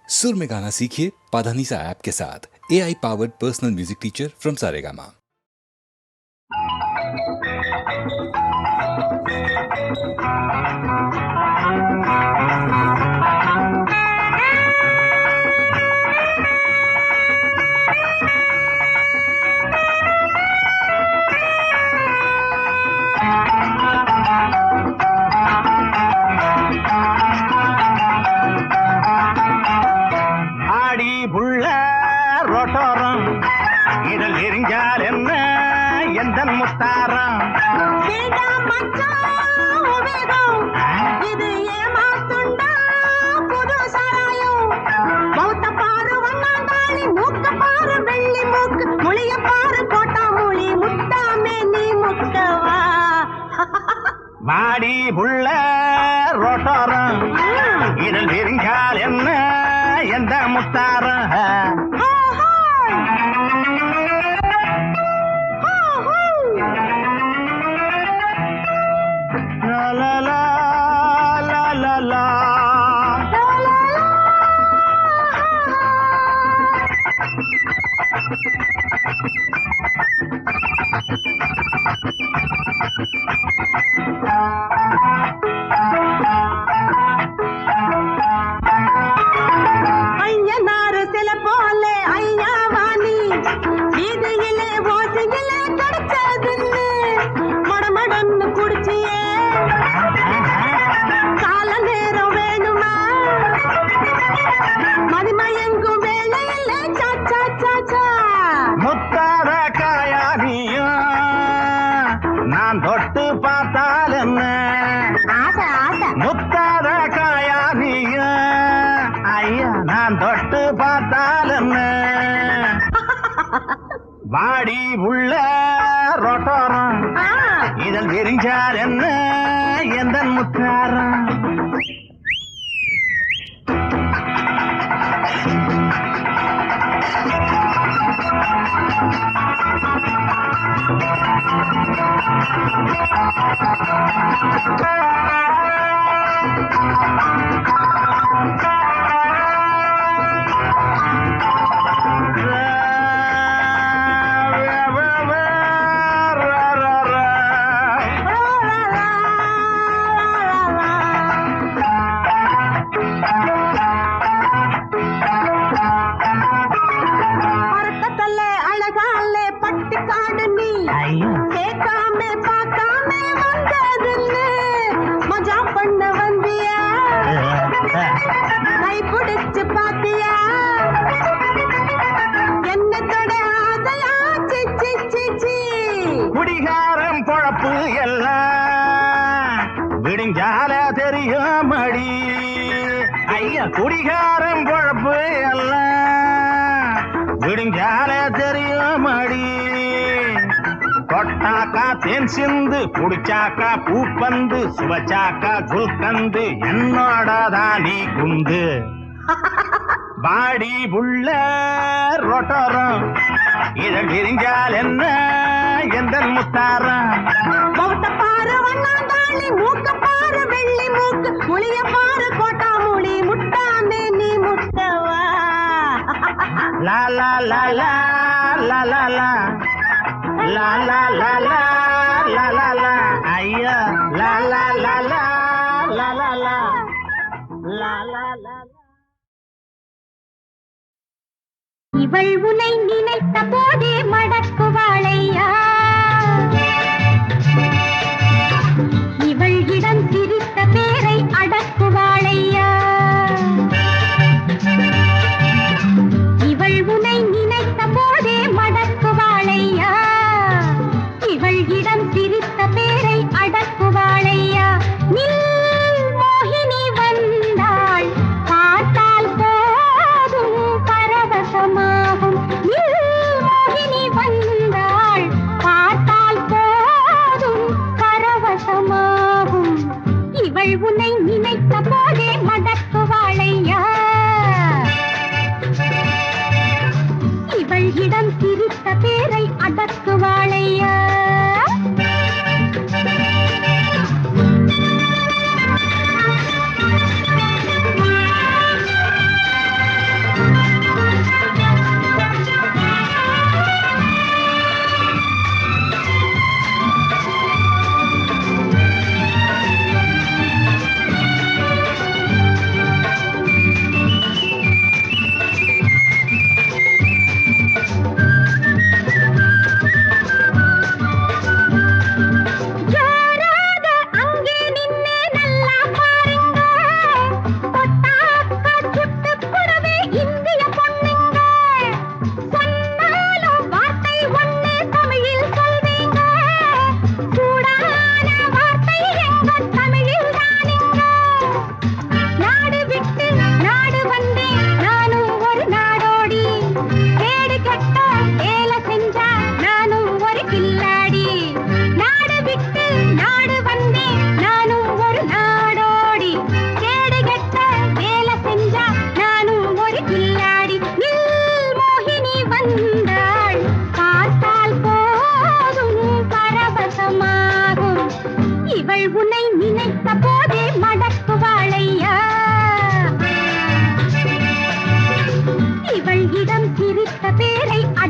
सुर में गाना सीखिए पाधानीसा ऐप के साथ। AI powered personal music teacher from Saregama. இதழ் எரிஞ்சால் என்ன எந்த முத்தாரம் இது ஏமாத்துண்டா புது சாராயம் மௌத்த பாரு வண்ணாண்டாளி மூக்க பாரு வெள்ளி மூக்கு முழிய பாரு கோட்டா மொழி முட்டாமே நீ முட்டவா மாடி புள்ள ரோட்டோரம் இதழ் எரிஞ்சால் என்ன எந்த முத்தாரம் ஐயனாரு சில போல ஐயா வாணி வீதியிலே ஓசியிலே கிடைச்சதுன்னு மடமடன்னு குடிச்சியே கால நேரம் வேணுமா மதிமயங்கும் வேளையில சாச்சா சாச்சா முத்தார காயாதியும் நான் தொட்டு பார்த்தால் என்ன ஆசை ஆசை முத்தார காயாதியும் ஐயா நான் தொட்டு பார்த்தால் என்ன வாடி உள்ள ரோட்டோரம் இதழ் எரிஞ்சால் என்ன எந்த முத்தாரம் கேட்காம பார்க்காம வந்ததுன்னு மஜா பண்ண வந்தியா கை பிடிச்சு பாத்தியா என்னத்தோட ஆசையா சிச்சி சிச்சி குடிகாரம் பொழப்பு எல்லாம் விடிஞ்சால தெரியும் மடி ஐயா குடிகாரம் பொழப்பு எல்லாம் விடிஞ்சால தெரியும் மடி தொட்டாக்கா தேன் சிந்து குடிச்சாக்கா பூப்பந்து சுவச்சாக்கா குல்கந்து என்னோட தானி குந்து பாடி புள்ள ரோட்டோரம் இதழ் எரிஞ்சால் என்ன எந்த முத்தாரம் மௌத்த பாரு வண்ணாண்டாளி மூக்க பாரு வெள்ளி மூக்கு முழிய பாரு கோட்டா மொழி முட்டாமே நீ முட்டவா லா லா லா லா லா லா லா லா லா லா லா லா லா லா ஐயா லா லா லா லா லா லா லா லா லா லா இவள் உனை நினைத்த போதே மடக்குவாளையா இவள் இடம் சிரித்த பேரை அடக்குவாளையா இவள் உனை நினைத்த போதே மடக்குவாளையா இவள் இடம் சிரித்த பேரை அடக்குவாளையா மோகினி வந்தாள் பார்த்தால் போதும் பரவசமாகும் மோகினி வந்தாள்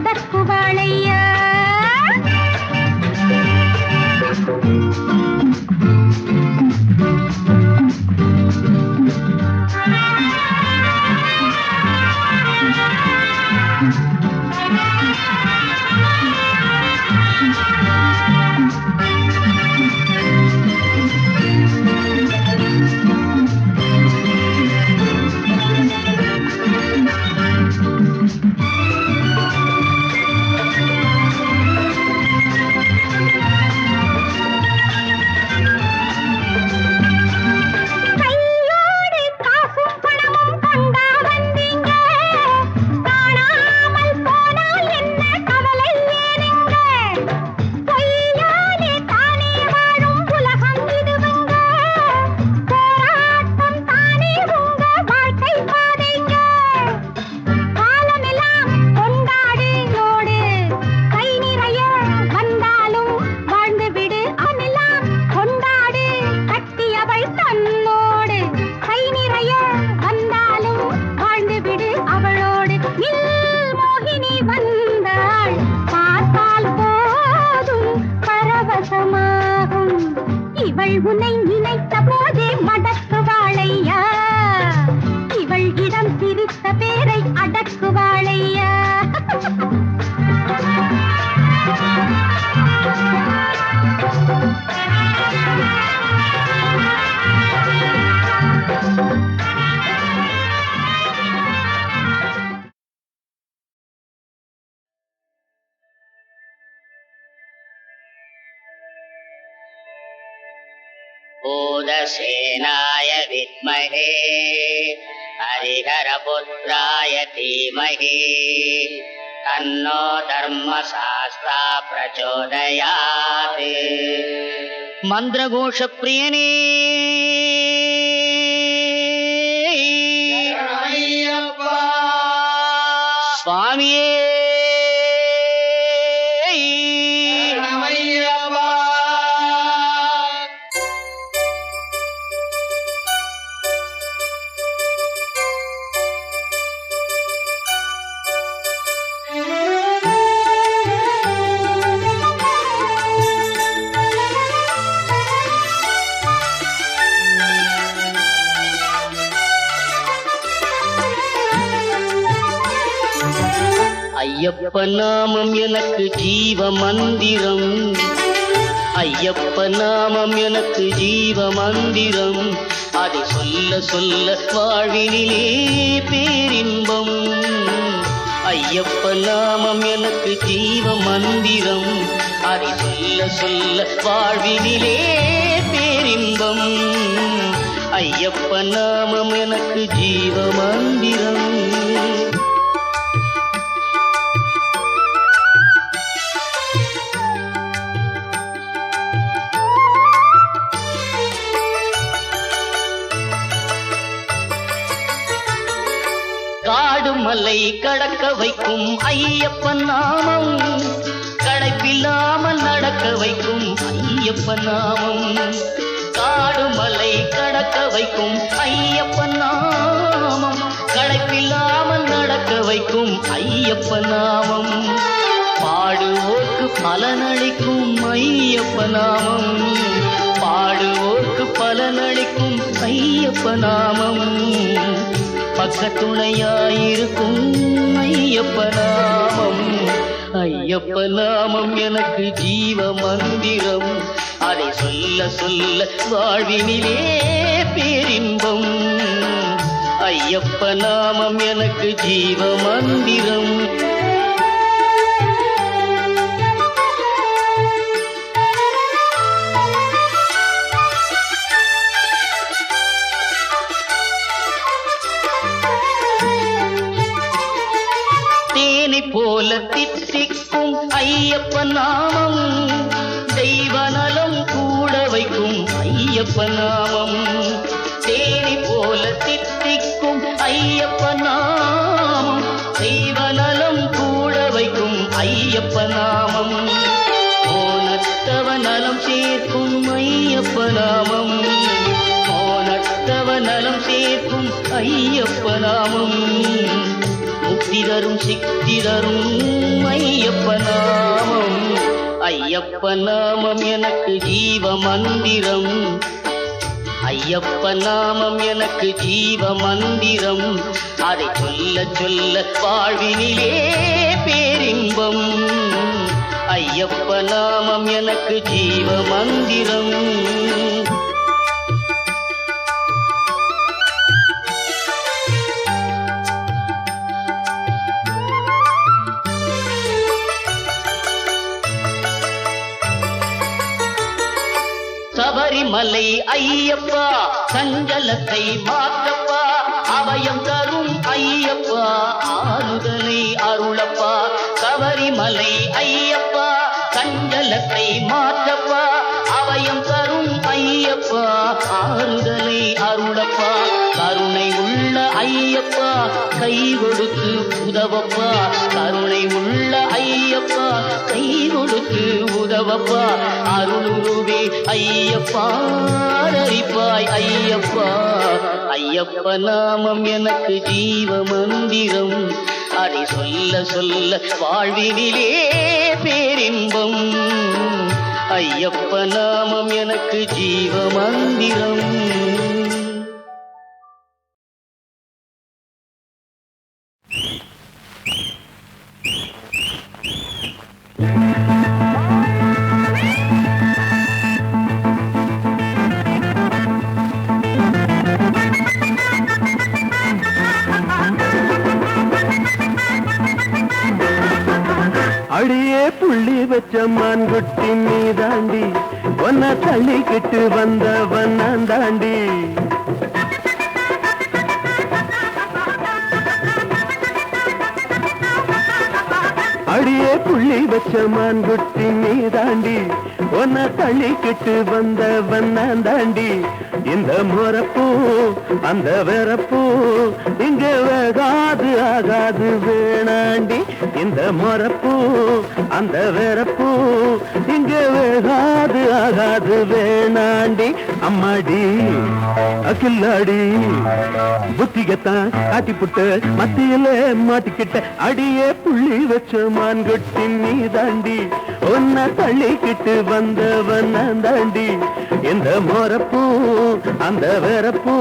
அடக்குவாளையா. உன்னை நினைத்த போதே மடக்குவாளையா. இவள் இடம் சிரித்த பேரை அடக்குவாளையா. भूतसेनाय विद्महे हरिहरपुत्राय धीमहि तन्नो धर्मशास्त्रा प्रचोदयात्. मन्त्रघोष प्रियने स्वामिये ஐயப்ப நாமம் எனக்கு ஜீவ மந்திரம். ஐயப்ப நாமம் எனக்கு ஜீவ மந்திரம். அதை சொல்ல சொல்ல வாழ்வினிலே பேரின்பம். ஐயப்ப நாமம் எனக்கு ஜீவ மந்திரம். அதை சொல்ல சொல்ல வாழ்வினிலே பேரின்பம். ஐயப்ப நாமம் எனக்கு ஜீவ மந்திரம். காடு மலை கடக்க வைக்கும் ஐயப்ப நாமம். களைப்பில்லாமல் நடக்க வைக்கும் ஐயப்ப நாமம். காடு மலை கடக்க வைக்கும் ஐயப்ப நாமம். களைப்பில்லாமல் நடக்க வைக்கும் ஐயப்ப நாமம். பாடுவோர்க்கு பலனளிக்கும் ஐயப்ப நாமம். பாடுவோர்க்கு பலனளிக்கும் ஐயப்ப நாமம். பக்கத்துணையாயிருக்கும் ஐயப்ப நாமம். ஐயப்ப நாமம் எனக்கு ஜீவ மந்திரம். அதை சொல்ல சொல்ல வாழ்வினிலே பேரின்பம். ஐயப்ப நாமம் எனக்கு ஜீவ மந்திரம். போல தித்திக்கும் ஐயப்ப நாமம். தெய்வ நலம் கூட வைக்கும் ஐயப்ப நாமம். தேனி போல தித்திக்கும் ஐயப்ப நாமம். தெய்வ நலம் கூட வைக்கும் ஐயப்ப நாமம். மோனத்தவ நலம் சேர்க்கும் ஐயப்ப நாமம். மோனத்தவ நலம் சேர்க்கும் ஐயப்ப நாமம். முக்தி தரும் சித்தி தரும் ஐயப்ப நாமம். ஐயப்ப நாமம் எனக்கு ஜீவ மந்திரம். ஐயப்ப நாமம் எனக்கு ஜீவ மந்திரம். அதை சொல்ல சொல்ல வாழ்வினிலே பேரின்பம். ஐயப்ப நாமம் எனக்கு ஜீவ மந்திரம். சபரிமலை ஐயப்பா சஞ்சலத்தை மாற்றப்பா. அபயம் தரும் ஐயப்பா ஆறுதலை அருளப்பா. சபரிமலை ஐயப்பா சஞ்சலத்தை மாற்றப்பா. அபயம் தரும் ஐயப்பா ஆறுதலை அருளப்பா. கருணை உள்ள ஐயப்பா கை கொடுத்து உதவப்பா. கருணை உள்ள ஐயப்பா கை கொடுத்து உதவப்பா. அருளுருவே ஐயப்பா அரிப்பாய் ஐயப்பா. ஐயப்ப நாமம் எனக்கு ஜீவ மந்திரம். அதை சொல்ல சொல்ல வாழ்வினிலே பேரின்பம். ஐயப்ப நாமம் எனக்கு ஜீவ மந்திரம். அடியே புள்ளி வச்ச மான்குட்டி நீ தாண்டி ஒன்ன தள்ளிக்கிட்டு வந்தவன் நான் தாண்டி. அடியே புள்ளி வச்ச மான்குட்டி நீ தாண்டி ஒன்ன தள்ளிக்கிட்டு வந்தவன் நான் தாண்டி. இந்த முறப்பூ அந்த வெறப்பூ இங்க வேகாது ஆகாது வேணாண்டி. இந்த முறப்பூ அந்த வெறப்பூ இங்க வேகாது ஆகாது வேணாண்டி. அம்மாடி அக்கில்லாடி புத்திகத்தான் காட்டிப்புட்டு மத்தியில மாட்டிக்கிட்ட. அடியே புள்ளி வச்ச மான்குட்டி நீ தாண்டி ஒன்ன தள்ளிக்கிட்டு வந்தவன் தாண்டி. இந்த முறப்பூ அந்த வெறப்பூ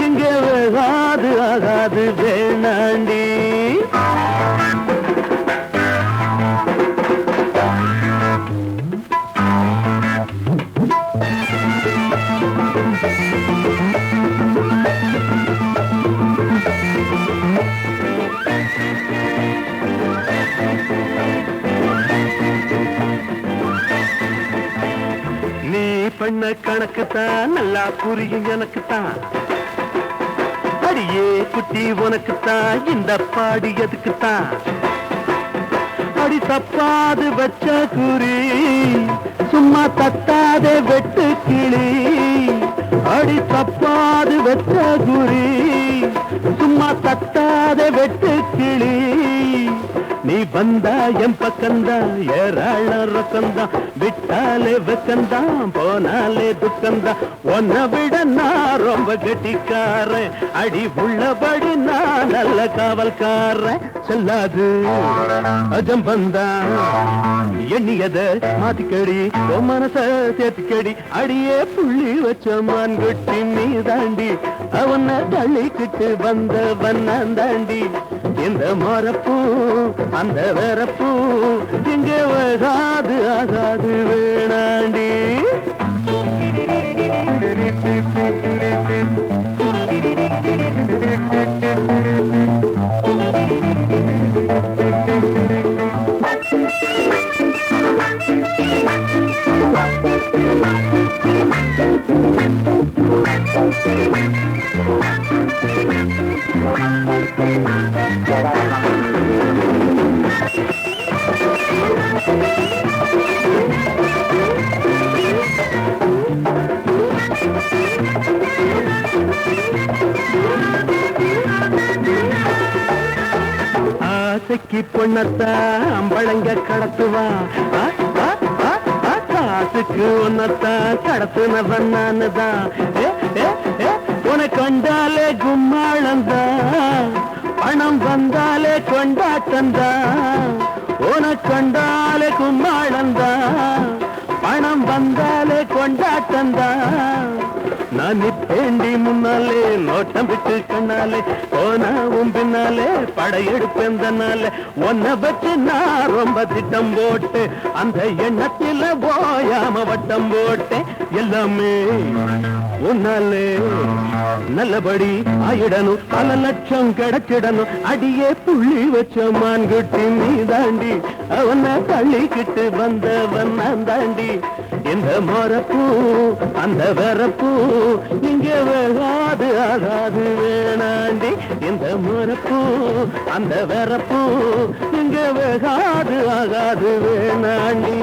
இங்க வேகாது ஆகாது வேணாண்டி. நீ பண்ண கணக்குத்தான் நல்லா புரியும் எனக்குத்தான். அடியே குட்டி உனக்குத்தான் இந்த பாடி எதுக்குத்தான். அடி தப்பாது வச்ச குறி சும்மா தட்டாத வெட்டு கிளி. அடி தப்பாது வச்ச குறி சும்மா தட்டாத வெட்டு கிளி. நீ வந்தா என் பக்கந்தா ஏராள ரக்கந்தா. விட்டாலே வெக்கந்தான் போனாலே துக்கந்தா. உன்னை விட நான் ரொம்ப கெட்டிக்காரன். அடி உள்ளபடி நான் நல்ல காவல்காரன். செல்லாது அஜம்பந்தா எண்ணியத மாத்திக்கடி உன் மனச சேர்த்துக்கடி. அடியே புள்ளி வச்ச மான்குட்டி நீ தாண்டி அவனை தள்ளிக்கிட்டு வந்தவன் நான் தாண்டி. இந்த மரப்பூ அந்த வெறப்பூ இங்க வேகாது ஆகாது வேணாண்டி. ஆசைக்கு பொண்ணத்தான் அம்பளங்க கடத்துவா. காசுக்கு ஒன்னத்தான் கடத்துனவன் நானுதான். உனக்கு கண்டாலே கும்மாளந்தான் பணம் வந்தாலே கொண்டாட்டந்தா உனக்கொண்டாலே கும்மாளந்தா பணம் வந்தாலே கொண்டாட்டந்தா நான் நிப்பேண்டி முன்னாலே நோட்டம் விட்டு கண்ணாலே போனாவும் பின்னாலே படையெடுப்பேன் தன்னாலே ஒன்ன வச்சு நான் ரொம்ப திட்டம் போட்டு அந்த எண்ணத்தில போயாம வட்டம் போட்டேன் எல்லாமே உன்னாலே நல்லபடி ஆயிடணும் பல லட்சம் கிடைச்சிடணும் அடியே புள்ளி வச்ச மான்குட்டி நீ தாண்டி அவனை தள்ளிக்கிட்டு வந்தவன் நான் தாண்டி இந்த மரப்பூ அந்த வரப்பூ இங்க வேகாது ஆகாது வேணாண்டி இந்த மரப்பூ அந்த வரப்பூ இங்க வேகாது ஆகாது வேணாண்டி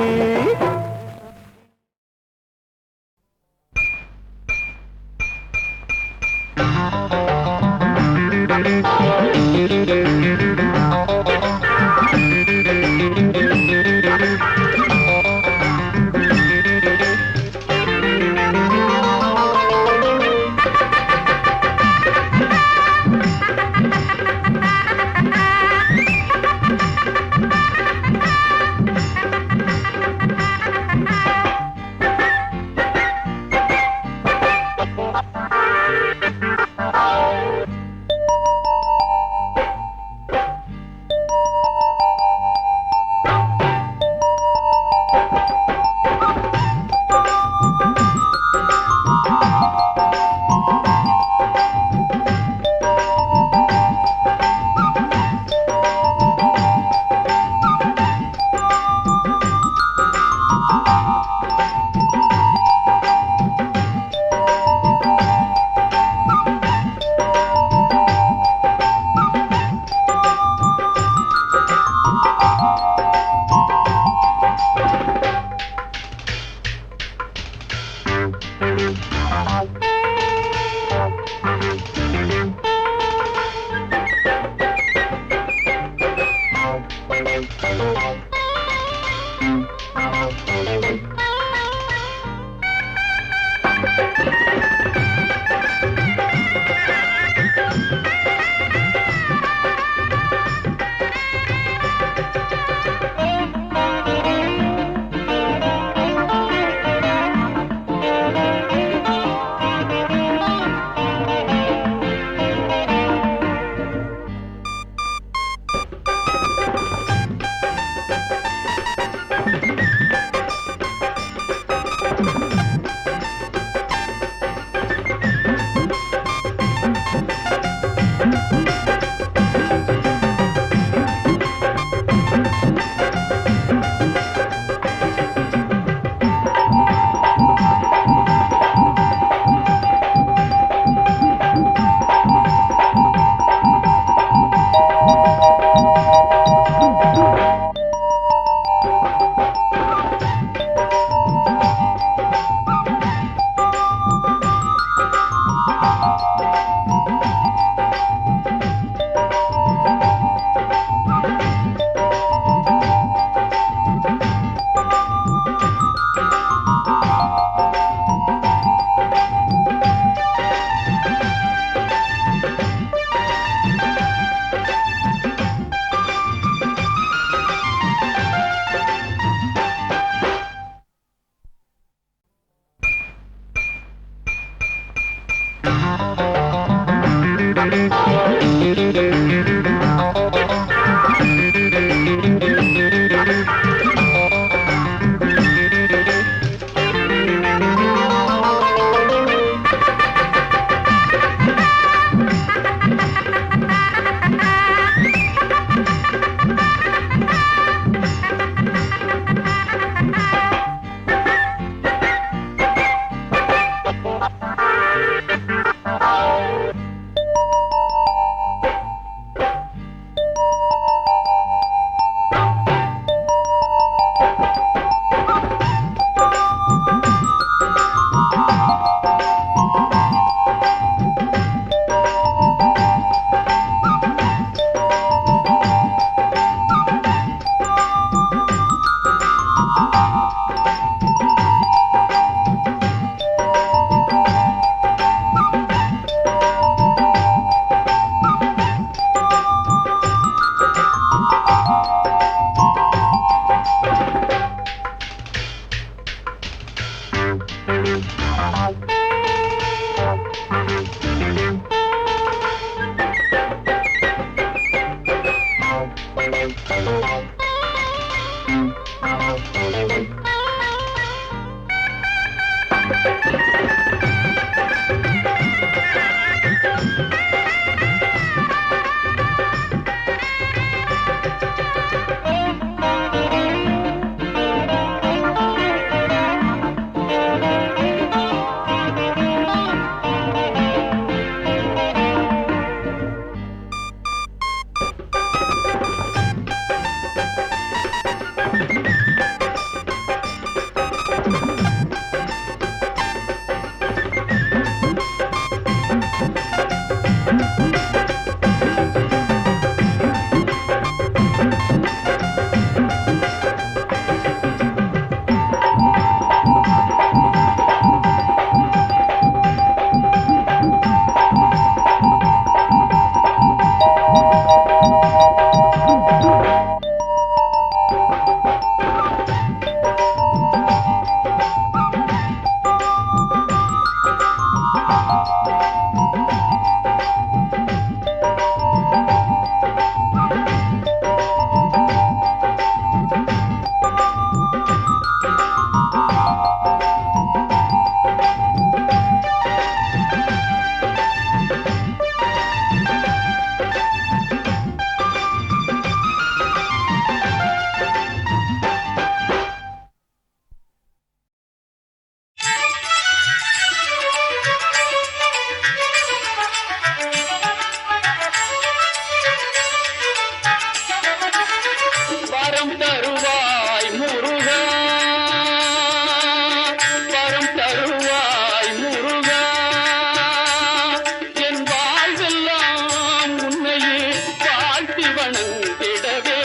வணங்கிடவே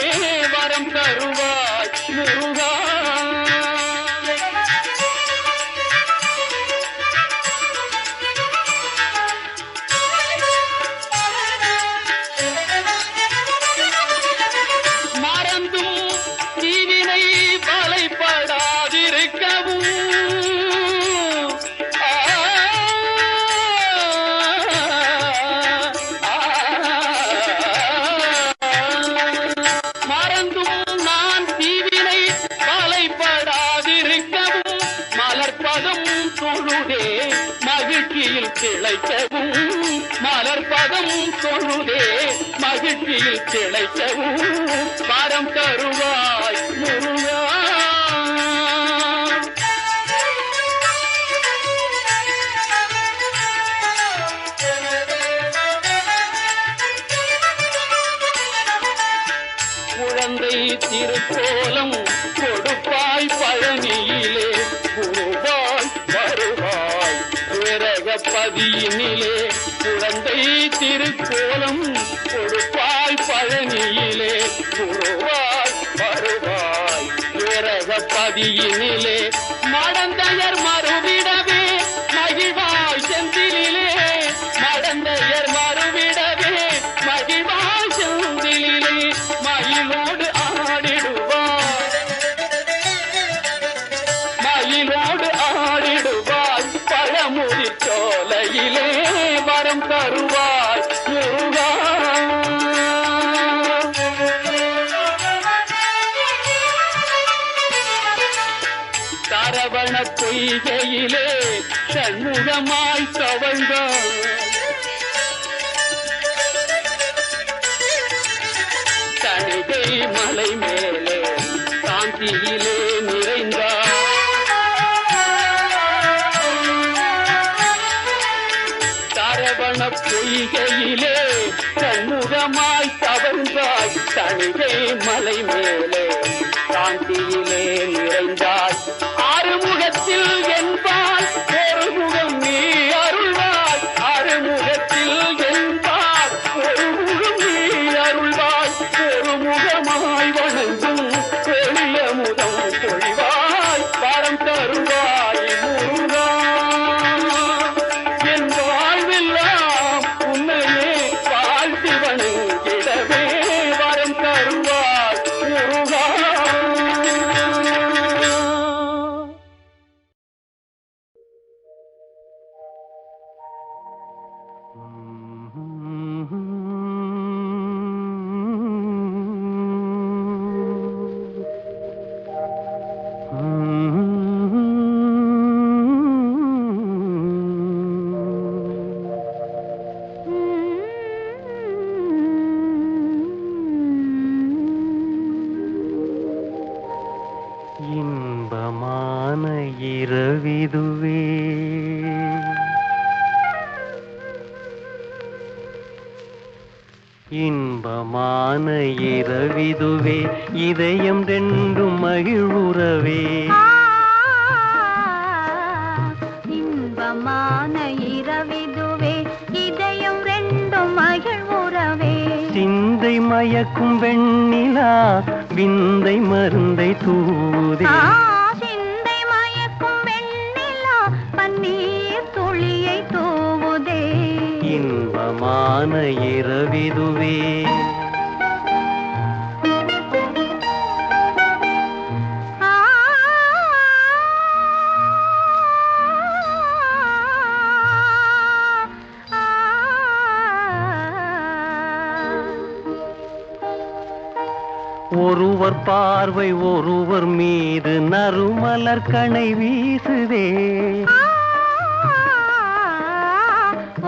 வரம் தருவாய் முருகா. மறந்தும் தீவினை வலைப்படாதிருக்கவும் திளைக்கவும் மலர்பதம் தொழுதே மகிழ்ச்சியில் திளைக்கவும் வரம் தருவாய் முருகா. குழந்தை திருக்கோலம் கொடுப்பாய் பழனியிலே குருவாய் வருவாய் பதியினிலே. குழந்தை திருக்கோலம் கொடுப்பாய் பழனியிலே குருவாய் வருவாய் பதியினிலே. மடந்தையர் மறுவிடவே மகிழ்வாய் செந்திலே மடந்தையர் மறுவிடவே மகிழ்வாய் செந்திலே. மயிலோடு ஆடிடுவாய் மயிலோடு ஆடிடுவாய் பழமுதி சோலையிலே வரம் தருவாய் முருகா. சரவண பொய்கையிலே சண்முகமாய் தவழ்ந்தாய் தணிகை மலை மேலே சாந்தியிலே நிறைந்தாய். சரவண பொய்கையிலே சண்முகமாய் தவழ்ந்தாய் தணிகை மலை மேலே சாந்தியிலே நிறைந்தாய். ஆறுமுகத்தில் என்பால் ஒரு முகம் நீ அருள்வாய் ஆறுமுகத்தில் என்பால் ஒரு முகம் நீ அருள்வாய். ஒரு முகமாய் வணங்கும் எளிய முதம் பொழிவாய் வரம் தருவாய் முருகா. என் வாழ்வெல்லாம் உன்னையே வாழ்த்தி வணங்கிடவே வரம் தருவாய் முருகா. இன்பமான இரவிதுவே இன்பமான இரவிதுவே இதயம் ரெண்டும் மகிழ்வுறவே. இன்பமான இரவிதுவே இதயம் ரெண்டும் மகிழ்வுறவே. சிந்தை மயக்கும் வெண்ணிலா விந்தை மருந்தை தூதே. சிந்தை மயக்கும் வெண்ணிலா பன்னீர் துளியை தூவுதே. இன்பமான இரவிதுவே ஒருவர் பார்வை ஒருவர் மீது நறுமலர் கணை வீசுதே.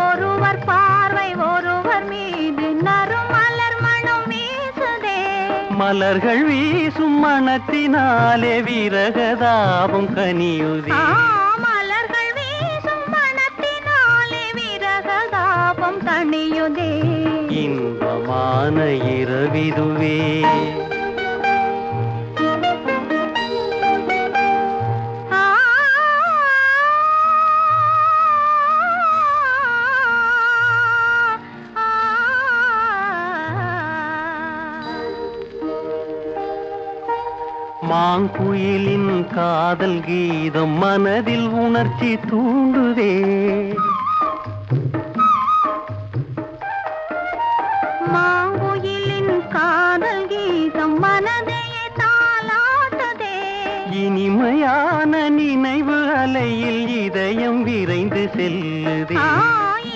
ஒருவர் பார்வை ஒருவர் மீது நறுமலர் மனம் வீசுதே. மலர்கள் வீசும் மனத்தினாலே விரகதாபம் கனியுதே. மலர்கள் வீசும் மனத்தினாலே விரகதாபம் தணியுதே. இன்பமான இரவிதுவே மாங்குயிலின் காதல் கீதம் மனதில் உணர்ச்சி தூண்டுதே. மாங்குயிலின் காதல் கீதம் மனதை தாலாட்டுதே. இனிமையான நினைவு அலையில் இதயம் விரைந்து செல்லுதே.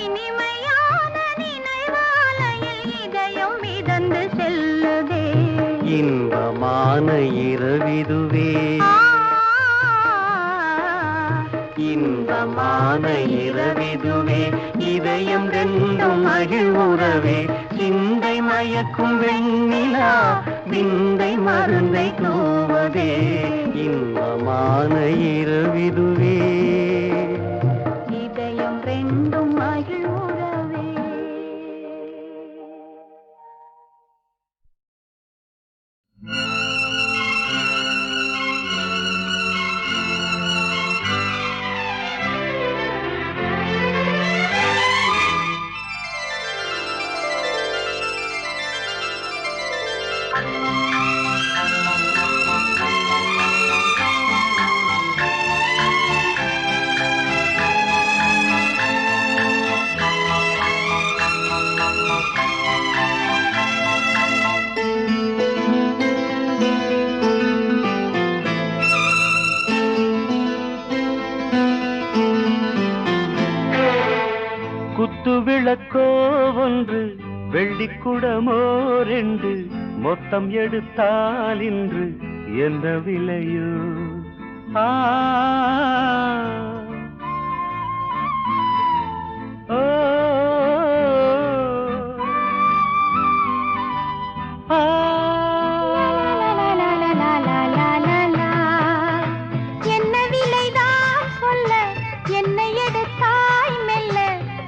இனிமையான நினைவாலையில் இதயம் மிதந்து செல்லுதே. இன்பமான இரவிதுவே, இன்பமான இரவிதுவே, இதயம் ரெண்டும் மகிழ்வுறவே. சிந்தை மயக்கும் வெண்ணிலா விந்தை மருந்தை தூவதே. இன்பமான இரவிதுவே, இதயம் ரெண்டும் மகிழ்வுறவே. குத்து விளக்கோ ஒன்று, வெள்ளிக்குடமோ ரெண்டு, மொத்தம் எடுத்தால் இன்று என்ன விலையோ? ஆ ஓ ஆ என்ன விலைதான் சொல்ல, என்னை எடுத்தாய் மெல்ல,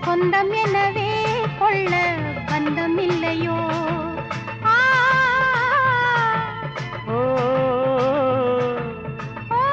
சொந்தம் எனவே கொள்ள பந்தம் இல்லையோ? ஓ ஆ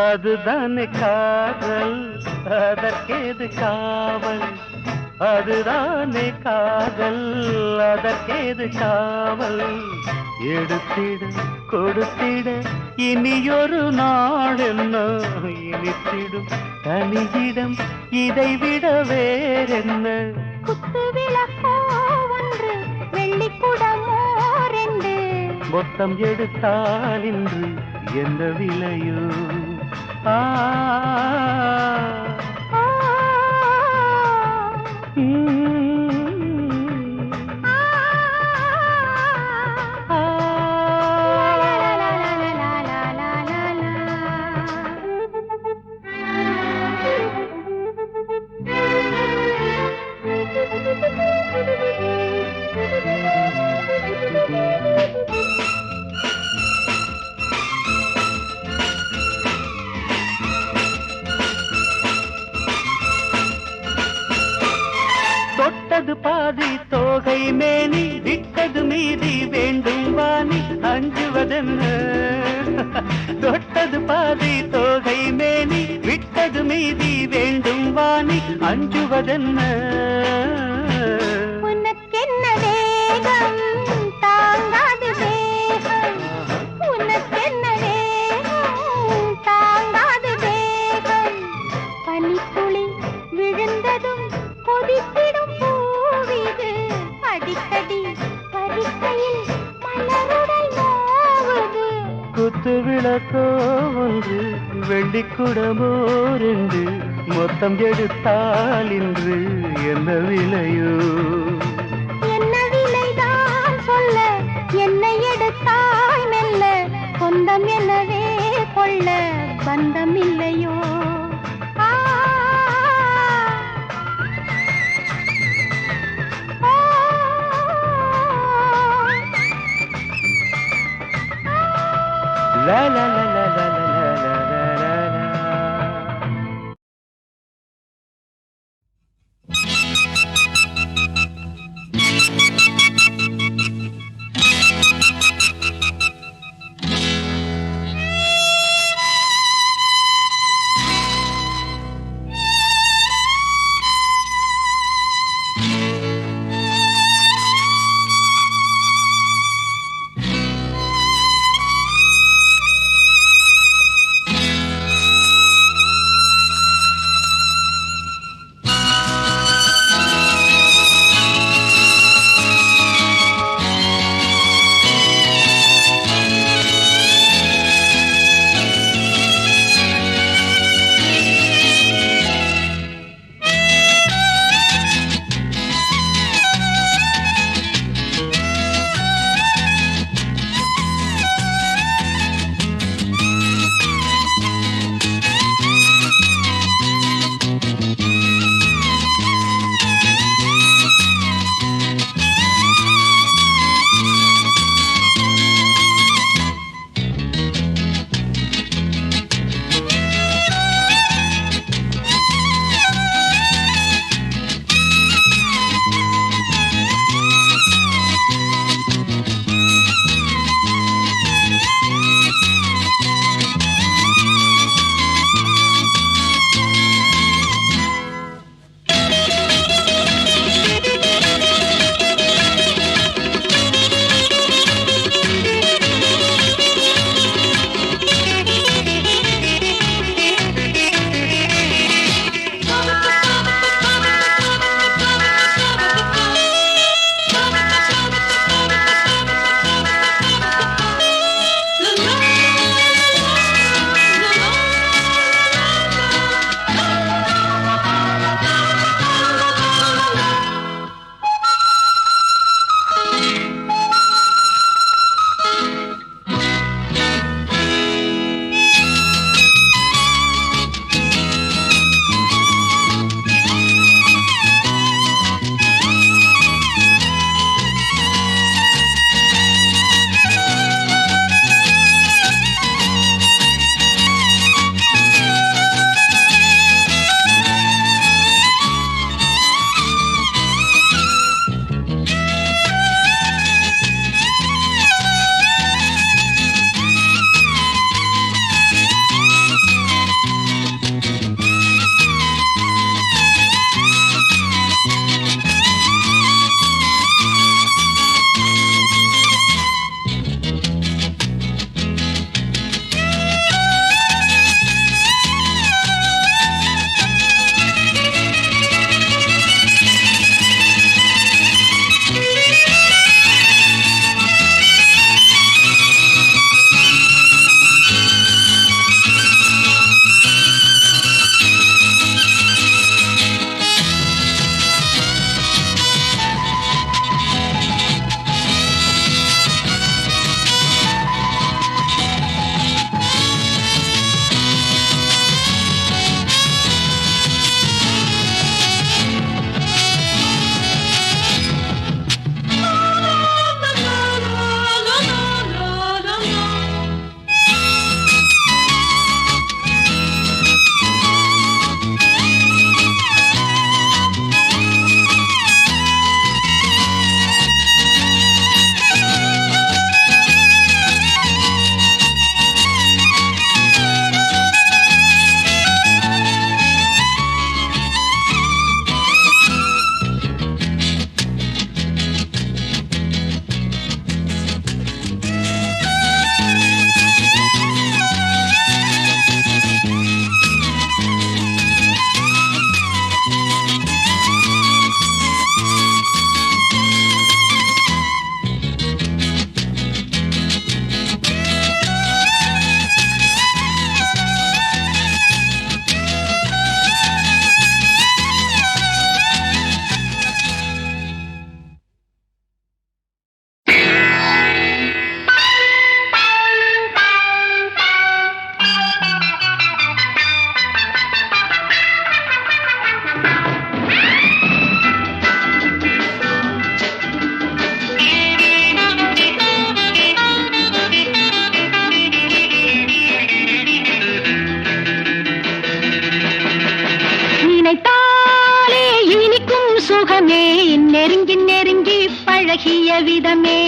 அதுதானே காதல், அதற்கேது காவல்? அதுதானே காதல், அதற்கேது காவல்? எடுத்திட கொடுத்திட இனியொரு நாள் என்ன இனித்திடும் தனியிடம் இதைவிட வேறென்ன? குத்து விளக்கோ ஒன்று, வெள்ளிக்குடமோ ரெண்டு, மொத்தம் எடுத்தால் இன்று என்ன விலையோ? ஆ தொட்டது பாதி தோகை மேனி, விட்டது மீதி வேண்டும் வாணி, அஞ்சுவதென்ன? தொட்டது பாதி தோகை மேனி, விட்டது மீதி வேண்டும் வாணி, அஞ்சுவதென்ன? உனக்கென்ன வேகம் தாங்காது வேகம், உனக்கென்ன வேகம் தாங்காது வேகம், பனித்துளி விழுந்ததும் கொதித்திடும் பூவிது, அடிக்கடி பறிக்கையில் மலருடல் நோவுது. குத்து விளக்கோ ஒன்று, வெள்ளிக்குடமோ ரெண்டு, மொத்தம் எடுத்தால் இன்று என்ன விலையோ? என்ன விலைதான் சொல்ல, என்னை எடுத்தால் லா லா லா லா லா லா லா லா லா லா. பழகிய விதமே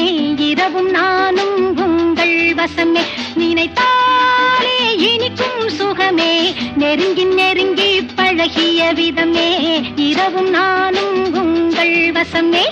இரவும் நானும் உங்கள் வசமே நினைத்தாலே இனிக்கும் சுகமே நெருங்கி நெருங்கி பழகிய விதமே இரவும் நானும் உங்கள் வசமே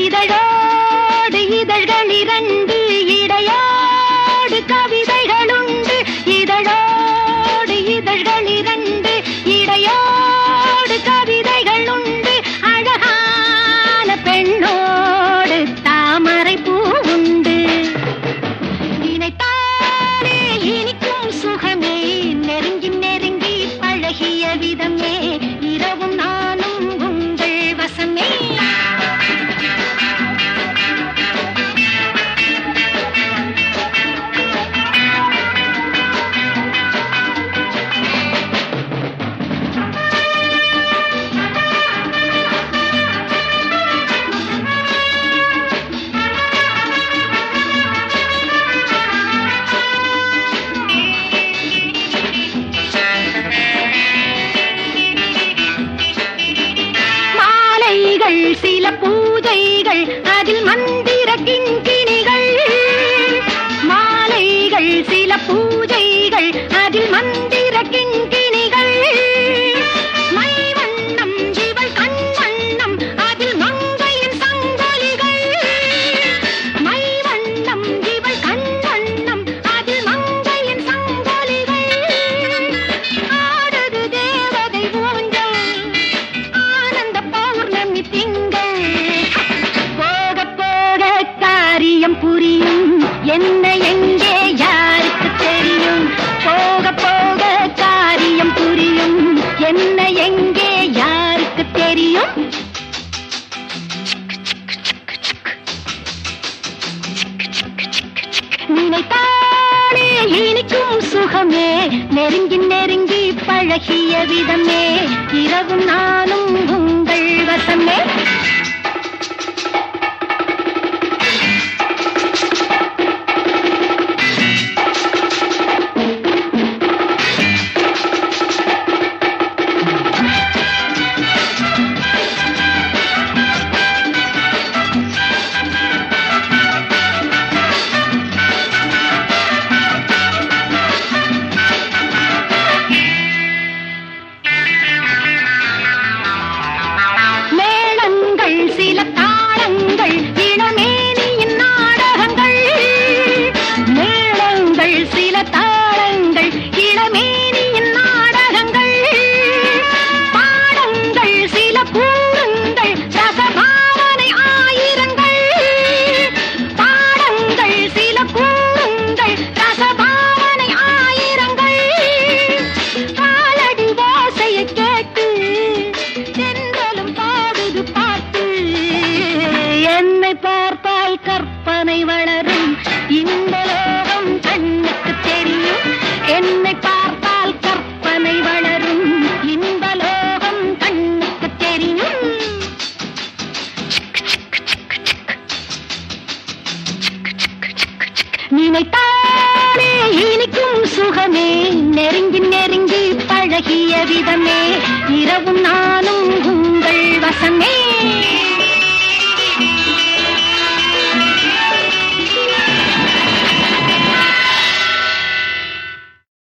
இதழோடு இதழ்கள் இரண்டு இடையோடு கவிதைகளுண்டு இதழோடு இதழ்கள் இரண்டு இடையோடு கவிதைகளுண்டு அழகான பெண்ணோடு தாமரை பூவுண்டு நினைத்தாலே இனிக்கும் சுகமே நெருங்கி நெருங்கி பழகிய விதமே இரவும் நானும் உங்கள் வசமே சில பூஜைகள் அதில் மந்திர கிண்கிணிகள் மாலைகள் சில பூஜைகள் அதில் மந்திர கிண்கிணிகள் மை வண்ணம் இவள் கண் வண்ணம் அதில் மங்கையின் சங்கொலிகள் மை வண்ணம் இவள் கண் வண்ணம் அதில் மங்கையின் சங்கொலிகள் ஆடுது தேவதை ஊஞ்சல் ஆனந்த பௌர்ணமி திங்கள் போக போக காரியம் புரியும் என்ன எங்கே யாருக்கு தெரியும் போக போக காரியம் புரியும் என்ன எங்கே யாருக்கு தெரியும் நினைத்தாலே இனிக்கும் சுகமே நெருங்கி நெருங்கி பழகிய விதமே இரவும் நானும் உங்கள் வசமே சில தாளங்கள் இளமேனியின் நாடகங்கள் மேளங்கள் சில தாளங்கள் இளமேனியின் நாடகங்கள் பாடங்கள் சில கூறுங்கள் ரசபாவனை ஆயிரங்கள் பாடங்கள் சில கூறுங்கள் ரசபாவனை ஆயிரங்கள் காலடி வாசையை கேட்டு தென்றலும் பாடுது பாட்டு என்னை பார்த்தால் கற்பனை வளரும் இந்த லோகம் கண்ணுக்கு தெரியும் என்னை பார்த்தால் கற்பனை வளரும் இந்த லோகம் கண்ணுக்கு தெரியும் நினைத்தாலே இனிக்கும் சுகமே நெருங்கி நெருங்கி பழகிய விதமே இரவும் நானும் உங்கள் வசமே